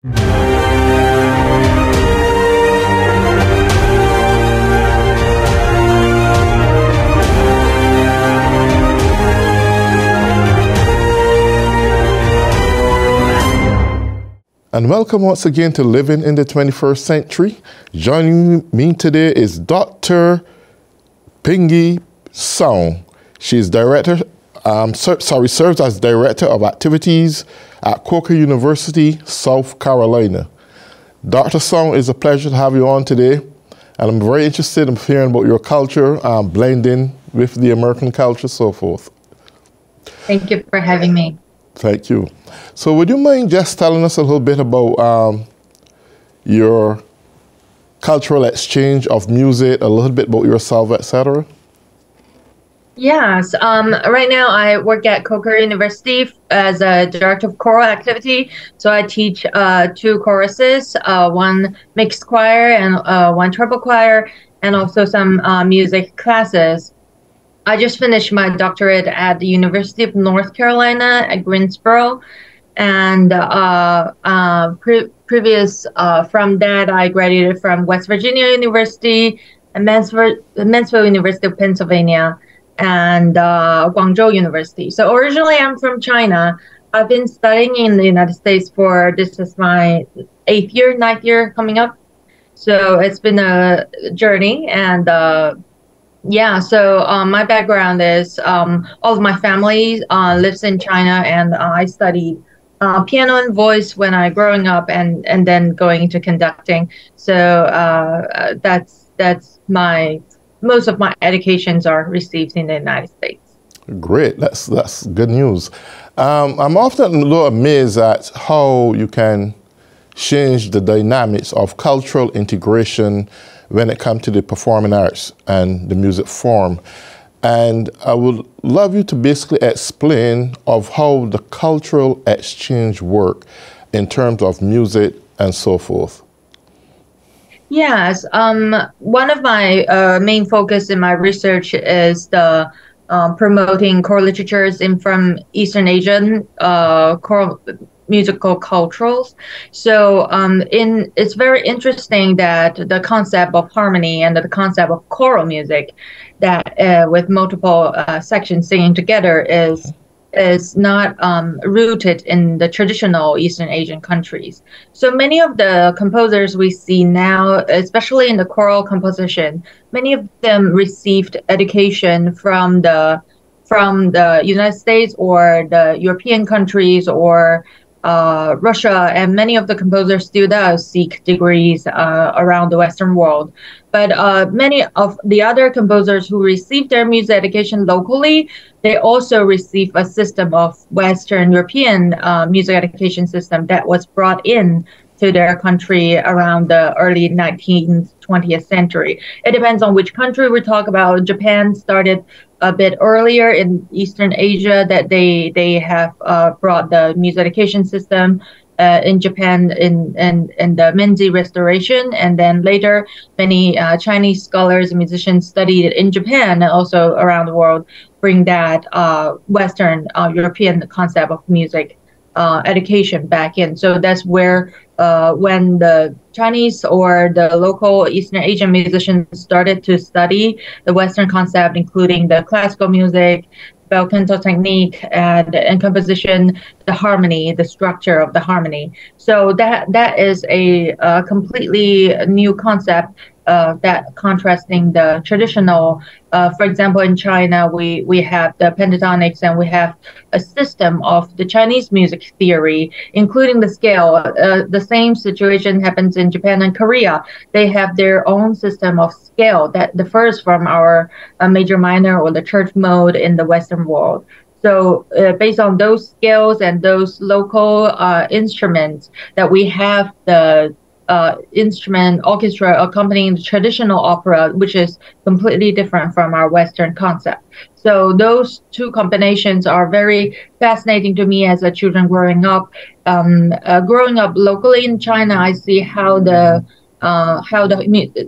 And welcome once again to Living in the 21st Century. Joining me today is Dr. Pingyi Song. She's serves as Director of Activities at Coker University, South Carolina. Dr. Song, it's a pleasure to have you on today. And I'm very interested in hearing about your culture, blending with the American culture, so forth. Thank you for having me. Thank you. So would you mind just telling us a little bit about your cultural exchange of music, a little bit about yourself, etc.? Yes. Right now I work at Coker University as a director of choral activity. So I teach two choruses, one mixed choir and one treble choir, and also some music classes. I just finished my doctorate at the University of North Carolina at Greensboro. And previous from that, I graduated from West Virginia University and Mansfield University of Pennsylvania and Guangzhou University. So originally I'm from China. I've been studying in the United States for, this is my ninth year coming up. So it's been a journey. And yeah, so my background is all of my family lives in China, and I studied piano and voice when I growing up, and then going into conducting. So that's my most of my educations are received in the United States. Great, that's good news. I'm often a little amazed at how you can change the dynamics of cultural integration when it comes to the performing arts and the music form. And I would love you to basically explain of how the cultural exchange work in terms of music and so forth. Yes, one of my main focus in my research is the promoting choral literatures from Eastern Asian choral musical cultures. So it's very interesting that the concept of harmony and the concept of choral music that with multiple sections singing together is not rooted in the traditional Eastern Asian countries. So many of the composers we see now, especially in the choral composition, many of them received education from the United States or the European countries or Russia, and many of the composers still does seek degrees around the Western world. But many of the other composers who receive their music education locally, they also receive a system of Western European music education system that was brought in to their country around the early 19th, 20th century. It depends on which country we talk about. Japan started a bit earlier in Eastern Asia that they have brought the music education system in Japan in the Meiji Restoration, and then later many Chinese scholars and musicians studied it in Japan and also around the world, bring that Western European concept of music education back in. So that's where when the Chinese or the local Eastern Asian musicians started to study the Western concept, including the classical music, bel canto technique, and composition, the harmony, the structure of the harmony. So that is a completely new concept that contrasting the traditional. For example, in China, we have the pentatonics, and we have a system of the Chinese music theory, including the scale. The same situation happens in Japan and Korea. They have their own system of scale that differs from our major minor or the church mode in the Western world. So based on those scales and those local instruments that we have the instrument orchestra accompanying the traditional opera, which is completely different from our Western concept. So those two combinations are very fascinating to me as a children growing up. Growing up locally in China, I see how the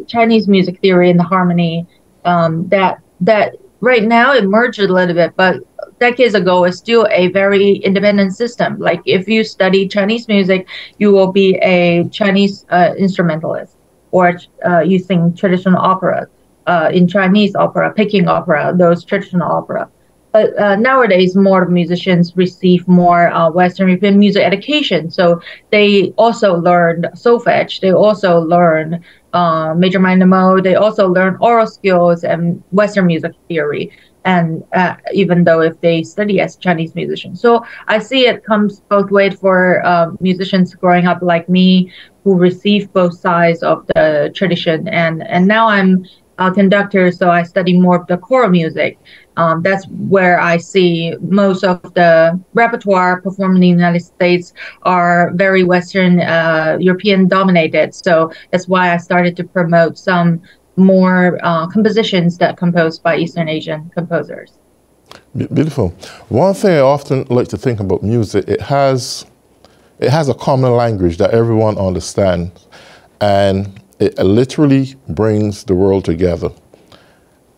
Chinese music theory and the harmony that right now it merged a little bit, but decades ago is still a very independent system. Like if you study Chinese music, you will be a Chinese instrumentalist, or you sing traditional opera in Chinese opera, Peking opera, those traditional opera. But nowadays, more musicians receive more Western European music education. So they also learn solfege. They also learn major minor mode. They also learn oral skills and Western music theory. And even though if they study as Chinese musicians, so I see it comes both ways for musicians growing up like me, who receive both sides of the tradition. And now I'm a conductor, so I study more of the choral music. That's where I see most of the repertoire performed in the United States are very Western European dominated. So that's why I started to promote some more compositions that composed by Eastern Asian composers. Beautiful. One thing I often like to think about music, it has a common language that everyone understands, and it literally brings the world together.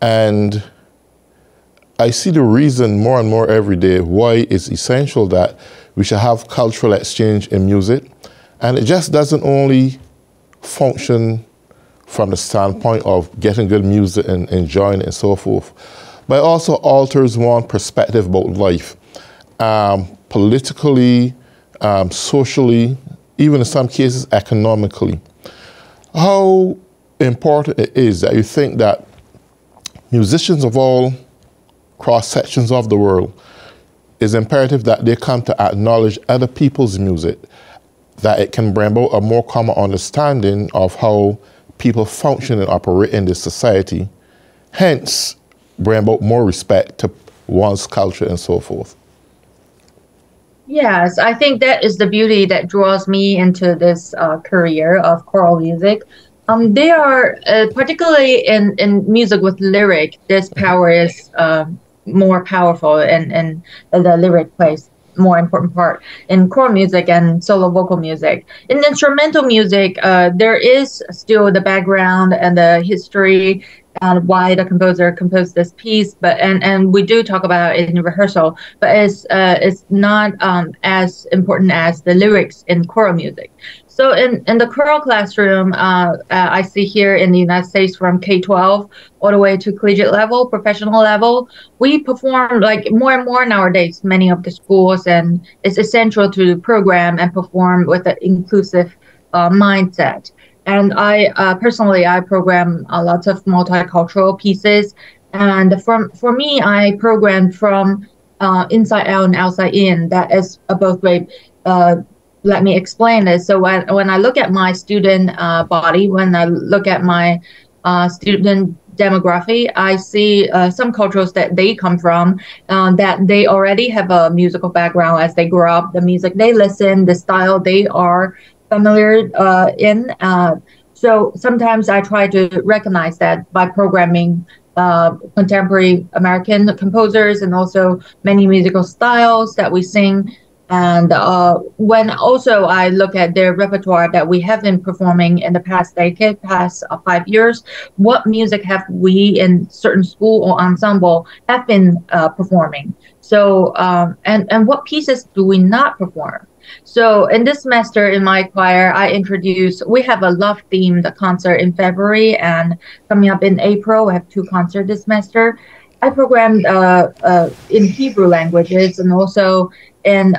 And I see the reason more and more every day why it's essential that we should have cultural exchange in music. And it just doesn't only function from the standpoint of getting good music and enjoying it and so forth, but it also alters one's perspective about life, politically, socially, even in some cases economically. How important it is that you think that musicians of all cross-sections of the world, is imperative that they come to acknowledge other people's music, that it can bring about a more common understanding of how people function and operate in this society, hence bring about more respect to one's culture and so forth. Yes, I think that is the beauty that draws me into this career of choral music. They are, particularly in music with lyric, this power is more powerful, and the lyric plays more important part in choral music and solo vocal music. In instrumental music, there is still the background and the history and why the composer composed this piece, but and we do talk about it in rehearsal, but it's not as important as the lyrics in choral music. So in the choral classroom, I see here in the United States from K-12 all the way to collegiate level, professional level, we perform like more and more nowadays, many of the schools, and it's essential to program and perform with an inclusive mindset. And I personally, I program lots of multicultural pieces. And for me, I program from inside out and outside in. That is a both way. Let me explain this. So when I look at my student body, when I look at my student demography, I see some cultures that they come from, that they already have a musical background as they grow up, the music they listen, the style they are familiar in. So sometimes I try to recognize that by programming contemporary American composers and also many musical styles that we sing. And when also I look at their repertoire that we have been performing in the past decade, past 5 years, what music have we in certain school or ensemble have been performing? So, and what pieces do we not perform? So in this semester in my choir, we have a love themed concert in February, and coming up in April, we have 2 concerts this semester. I programmed in Hebrew languages and also in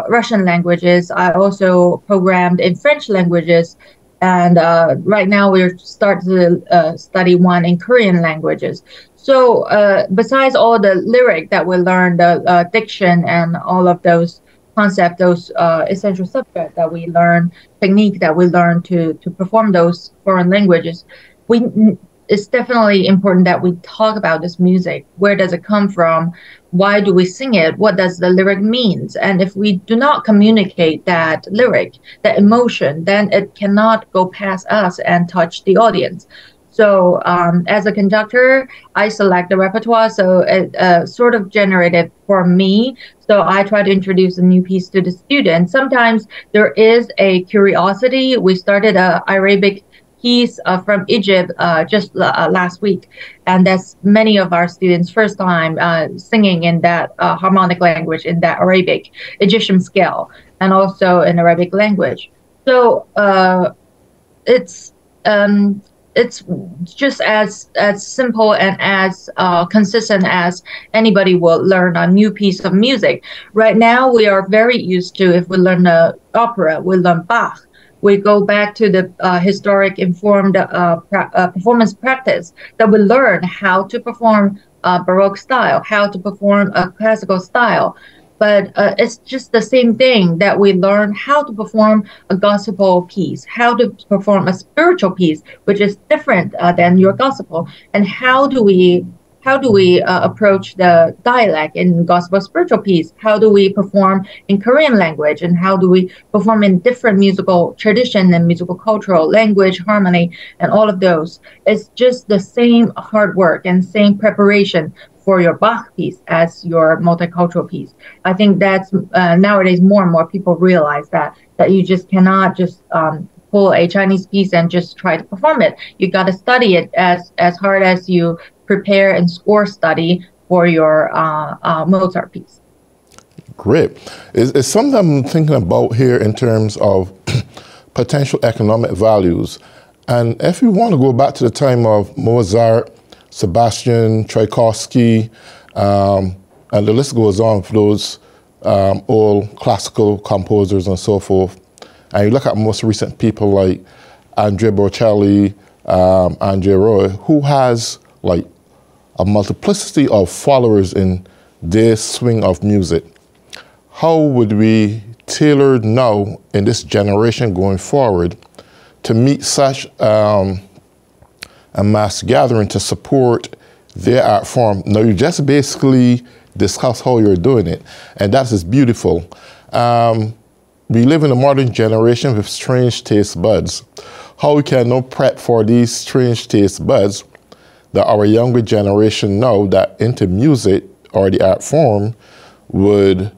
Russian languages. I also programmed in French languages. And right now we're starting to study one in Korean languages. So besides all the lyric that we learned, the diction and all of those concepts, those essential subjects that we learn, technique that we learn to perform those foreign languages, it's definitely important that we talk about this music. Where does it come from? Why do we sing it? What does the lyric means? And if we do not communicate that lyric, that emotion, then it cannot go past us and touch the audience. So as a conductor, I select the repertoire, so it sort of generated for me. So I try to introduce a new piece to the students. Sometimes there is a curiosity. We started a Arabic piece from Egypt just last week, and that's many of our students' first time singing in that harmonic language, in that Arabic Egyptian scale, and also in Arabic language. So it's um, it's just as simple and as consistent as anybody will learn a new piece of music. Right now, we are very used to, if we learn opera, we learn Bach. We go back to the historic informed performance practice that we learn how to perform Baroque style, how to perform a classical style. But it's just the same thing that we learn how to perform a gospel piece, how to perform a spiritual piece, which is different than your gospel, and how do we approach the dialect in gospel spiritual piece? How do we perform in Korean language, and how do we perform in different musical tradition and musical cultural language, harmony, and all of those? It's just the same hard work and same preparation for your Bach piece as your multicultural piece. I think that's nowadays more and more people realize that you just cannot just pull a Chinese piece and just try to perform it. You got to study it as hard as you prepare and score study for your Mozart piece. Great. It's something I'm thinking about here in terms of potential economic values. And if you want to go back to the time of Mozart, Sebastian, Tchaikovsky, and the list goes on for those old classical composers and so forth. And you look at most recent people like Andrea Bocelli, Andrea Roy, who has like a multiplicity of followers in their swing of music. How would we tailor now in this generation going forward to meet such a mass gathering to support their art form? Now, you just basically discuss how you're doing it, and that is beautiful. We live in a modern generation with strange taste buds. How we can now prep for these strange taste buds that our younger generation now that into music or the art form would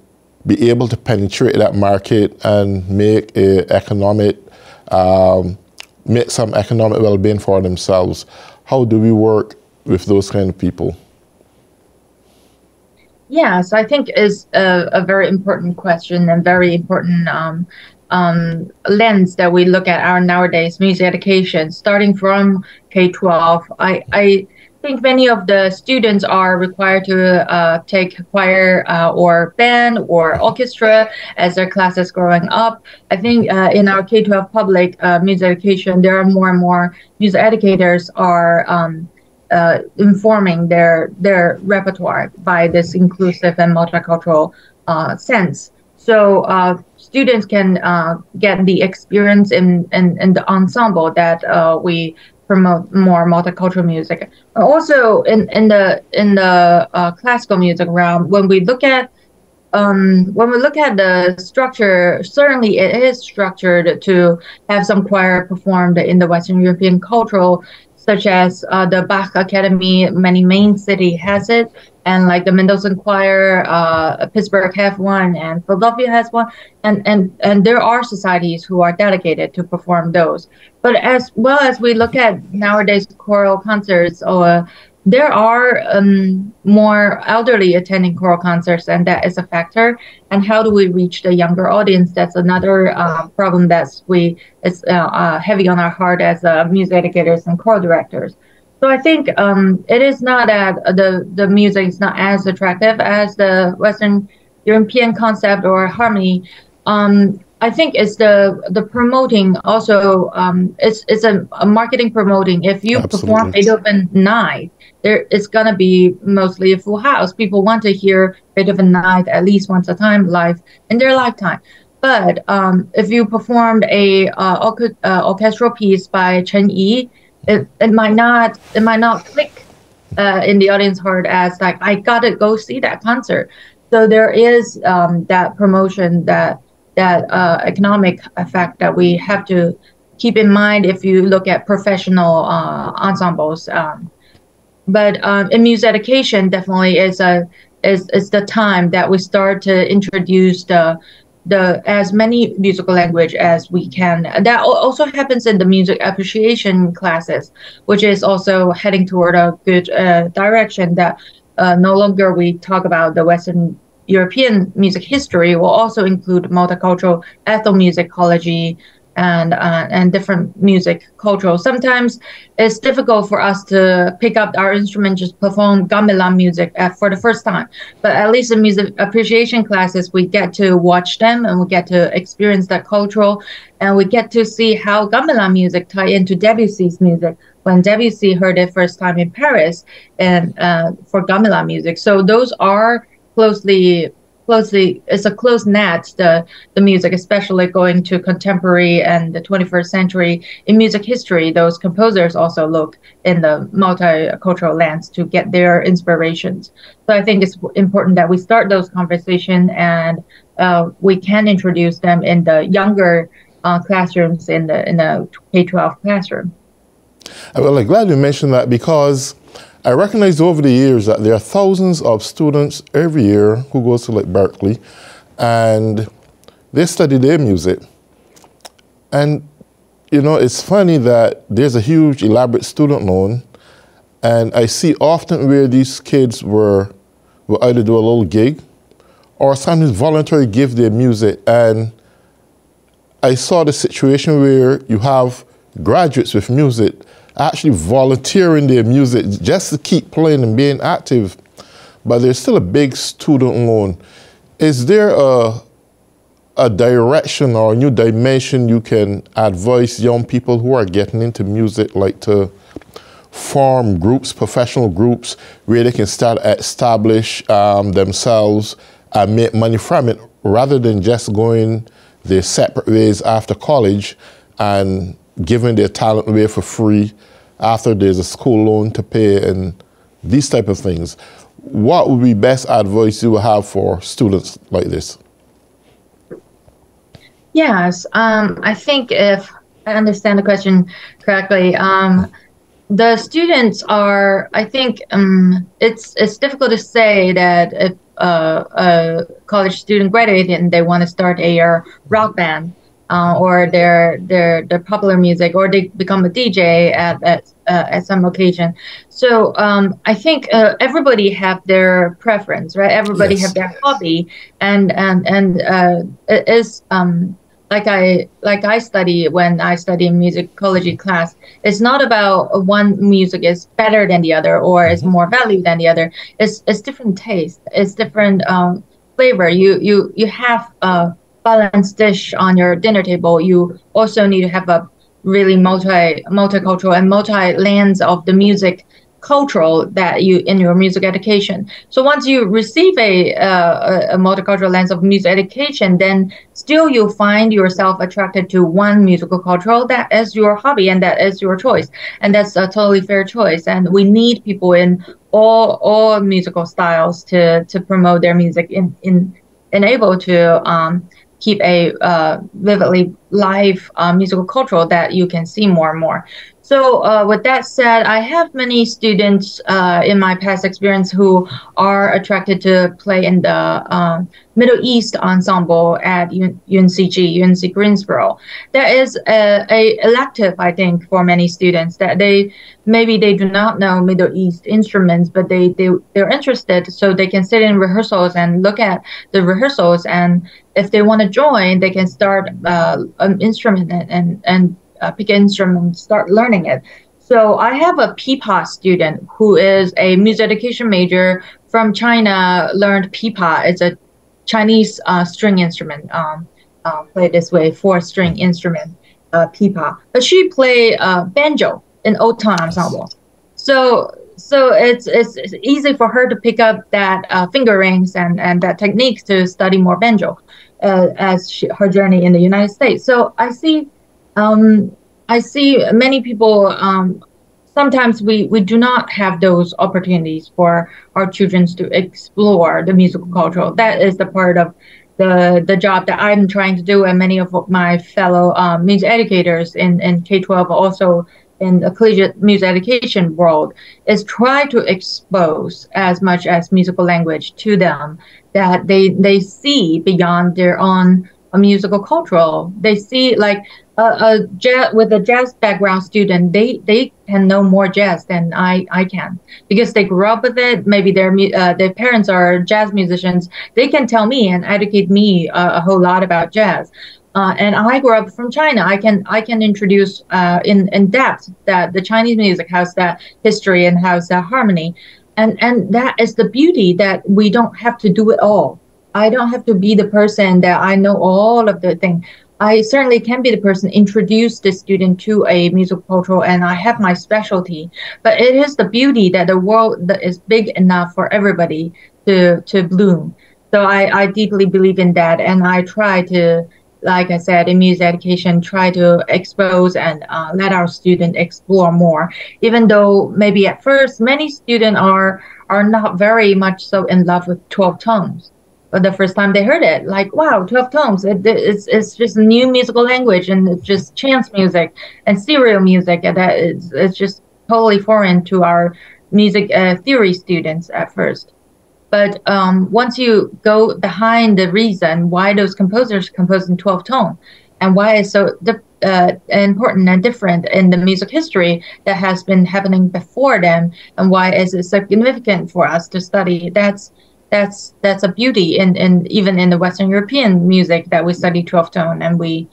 be able to penetrate that market and make make some economic well-being for themselves. How do we work with those kind of people? Yeah, so I think is a very important question and very important lens that we look at our nowadays music education, starting from K-12. I think many of the students are required to take choir or band or orchestra as their classes growing up. I think in our K-12 public music education, there are more and more music educators are informing their repertoire by this inclusive and multicultural sense. So students can get the experience in the ensemble that we promote more multicultural music. Also in the classical music realm, when we look at the structure, certainly it is structured to have some choir performed in the Western European cultural, such as the Bach Academy, many main city has it, and like the Mendelssohn Choir, Pittsburgh have one, and Philadelphia has one, and there are societies who are dedicated to perform those. But as well as we look at nowadays choral concerts, there are more elderly attending choral concerts, and that is a factor. And how do we reach the younger audience? That's another problem that's heavy on our heart as music educators and choral directors. So I think it is not that the music is not as attractive as the Western European concept or harmony. I think it's the promoting also. It's a marketing promoting. If you perform Beethoven 9, it's gonna be mostly a full house. People want to hear Beethoven 9 at least once a time live in their lifetime. But if you performed a orchestral piece by Chen Yi, it might not click in the audience heart as like, I gotta go see that concert. So there is that promotion, that economic effect that we have to keep in mind if you look at professional ensembles. But in music education, definitely is the time that we start to introduce the as many musical language as we can. That also happens in the music appreciation classes, which is also heading toward a good direction. That no longer we talk about the Western European music history, will also include multicultural ethnomusicology and different music cultural. Sometimes it's difficult for us to pick up our instrument, just perform gamelan music for the first time. But at least in music appreciation classes, we get to watch them and we get to experience that cultural, and we get to see how gamelan music tie into Debussy's music when Debussy heard it first time in Paris and for gamelan music. So those are closely, it's a close net, the music, especially going to contemporary and the 21st century in music history. Those composers also look in the multicultural lens to get their inspirations. So I think it's important that we start those conversations, and we can introduce them in the younger classrooms, in the K-12 classroom. Well, I'm glad you mentioned that, because I recognize over the years that there are thousands of students every year who go to like Berkeley, and they study their music. And, you know, it's funny that there's a huge elaborate student loan, and I see often where these kids will either do a little gig or sometimes voluntarily give their music. And I saw the situation where you have graduates with music actually volunteering their music just to keep playing and being active, but there's still a big student loan. Is there a direction or a new dimension you can advise young people who are getting into music, like to form groups, professional groups, where they can start to establish themselves and make money from it, rather than just going their separate ways after college and giving their talent away for free after there's a school loan to pay and these type of things? What would be best advice you would have for students like this? Yes, I think if I understand the question correctly, the students are, I think it's difficult to say that if a college student graduated and they want to start a rock band, or their popular music, or they become a DJ at some occasion. So I think everybody have their preference, right? Everybody have their hobby, and it is like I study when I study in musicology class. It's not about one music is better than the other or is more valued than the other. It's different taste. It's different flavor. You have balanced dish on your dinner table. You also need to have a really multicultural and multi-lens of the music cultural that you in your music education. So once you receive a multicultural lens of music education, then still you find yourself attracted to one musical cultural that is your hobby and that is your choice, and that's a totally fair choice. And we need people in all musical styles to promote their music in able to keep a vividly live musical cultural that you can see more and more. So with that said, I have many students in my past experience who are attracted to play in the Middle East ensemble at UNC Greensboro. That is a elective, I think, for many students, that maybe they do not know Middle East instruments, but they're interested, so they can sit in rehearsals and look at the rehearsals, and if they want to join, they can start an instrument and pick an instrument, start learning it. So I have a pipa student who is a music education major from China, learned pipa. It's a Chinese string instrument, played this way, 4-string instrument, pipa. But she play banjo in old time ensemble. So it's easy for her to pick up that fingerings and that techniques to study more banjo as her journey in the United States. So I see many people, sometimes we do not have those opportunities for our children to explore the musical culture. That is the part of the job that I'm trying to do, and many of my fellow music educators in K-12, also in the collegiate music education world, is try to expose as much as musical language to them, that they see beyond their own a musical cultural. They see like a jazz with a jazz background student, they can know more jazz than I can because they grew up with it. Maybe their parents are jazz musicians. They can tell me and educate me a whole lot about jazz. And I grew up from China. I can introduce in depth that the Chinese music has that history and has that harmony, and that is the beauty that we don't have to do it all. I don't have to be the person that I know all of the thing. I certainly can be the person introduce the student to a musical cultural, and I have my specialty. But it is the beauty that the world that is big enough for everybody to bloom. So I deeply believe in that, and I try to, like I said, in music education, try to expose and let our students explore more. Even though maybe at first many students are not very much so in love with 12 tones. But the first time they heard it, like, wow, 12 tones, it's just a new musical language, and it's just chant music and serial music, and that is it's just totally foreign to our music theory students at first. But once you go behind the reason why those composers compose in 12 tone and why it's so important and different in the music history that has been happening before them, and why is it significant for us to study, that's a beauty in even in the Western European music that we study 12 tone, and we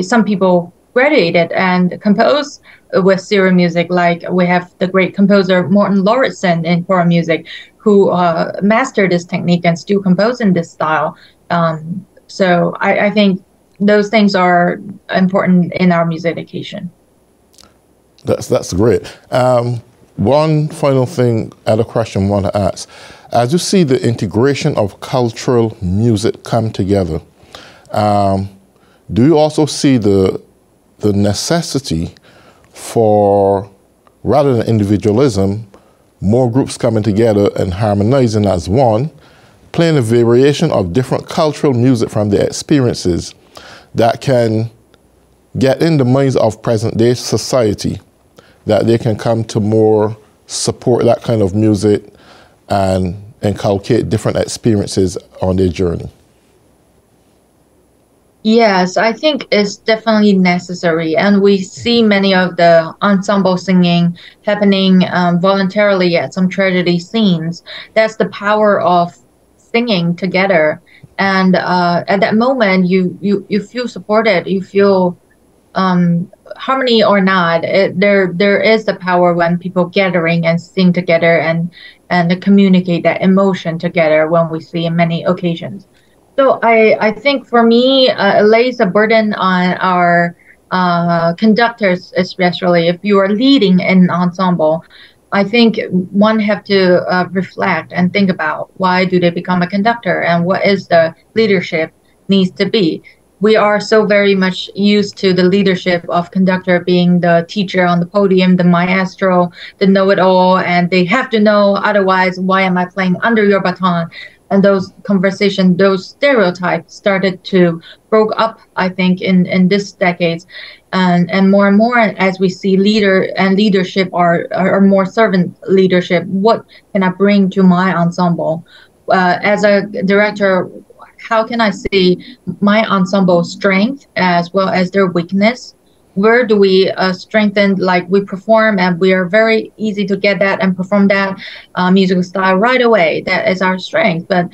some people graduated and compose with serial music. Like we have the great composer Morten Lauritsen in choral music, who mastered this technique and still compose in this style. So I think those things are important in our music education. That's great. One final thing, other question I want to ask. As you see the integration of cultural music come together, do you also see the necessity for, rather than individualism, more groups coming together and harmonizing as one, playing a variation of different cultural music from their experiences that can get in the minds of present-day society, that they can come to more support that kind of music and inculcate different experiences on their journey? Yes, I think it's definitely necessary. And we see many of the ensemble singing happening voluntarily at some tragedy scenes. That's the power of singing together. And at that moment, you feel supported, you feel harmony or not. There is the power when people gathering and sing together and communicate that emotion together when we see in many occasions. So I think for me, it lays a burden on our conductors, especially if you are leading an ensemble. I think one have to reflect and think about why do they become a conductor and what is the leadership needs to be. We are so very much used to the leadership of conductor being the teacher on the podium, the maestro, the know-it-all, and they have to know, otherwise, why am I playing under your baton? And those conversations, those stereotypes started to broke up, I think, in this decades. And more as we see leader and leadership are more servant leadership. What can I bring to my ensemble? As a director, how can I see my ensemble strength as well as their weakness? Where do we strengthen, like we perform and we are very easy to get that and perform that musical style right away. That is our strength. But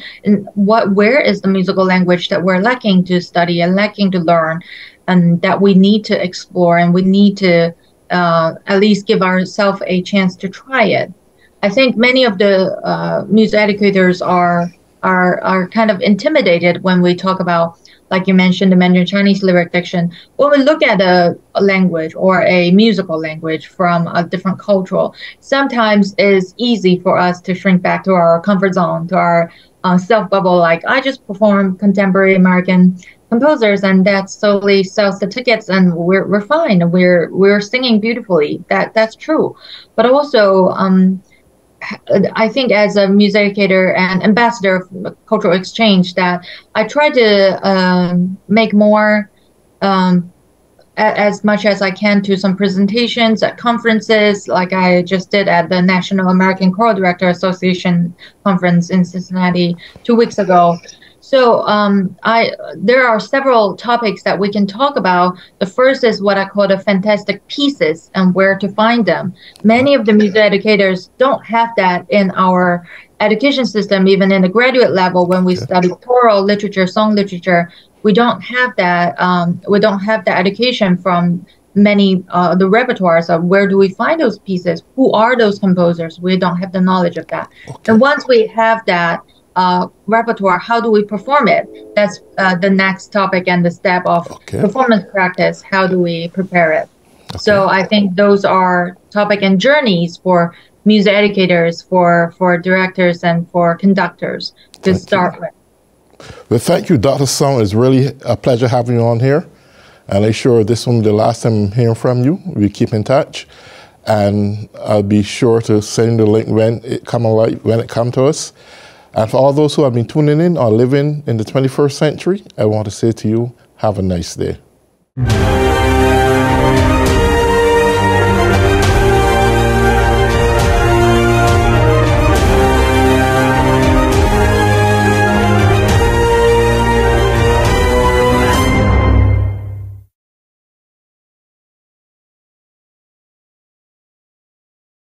where is the musical language that we're lacking to study and lacking to learn, and that we need to explore, and we need to at least give ourselves a chance to try it. I think many of the music educators are kind of intimidated when we talk about, like you mentioned, the Mandarin Chinese lyric diction. When we look at a language or a musical language from a different cultural, sometimes it's easy for us to shrink back to our comfort zone, to our self-bubble, like I just perform contemporary American composers and that solely sells the tickets and we're fine. We're singing beautifully. That's true. But also I think as a music educator and ambassador of cultural exchange, that I try to make more as much as I can to some presentations at conferences, like I just did at the National American Choral Director Association conference in Cincinnati 2 weeks ago. So there are several topics that we can talk about. The first is what I call the fantastic pieces and where to find them. Many of the music educators don't have that in our education system, even in the graduate level. When we study choral literature, song literature, we don't have that. We don't have the education from many the repertoires of where do we find those pieces, who are those composers. We don't have the knowledge of that. And once we have that repertoire, how do we perform it? That's the next topic and the step of performance practice. How do we prepare it? So I think those are topic and journeys for music educators, for directors, and for conductors to start with. Well, thank you, Dr. Song. It's really a pleasure having you on here. And I'm sure this won't be the last time I'm hearing from you. We keep in touch. And I'll be sure to send the link when it comes to us. And for all those who have been tuning in or living in the 21st century, I want to say to you, have a nice day.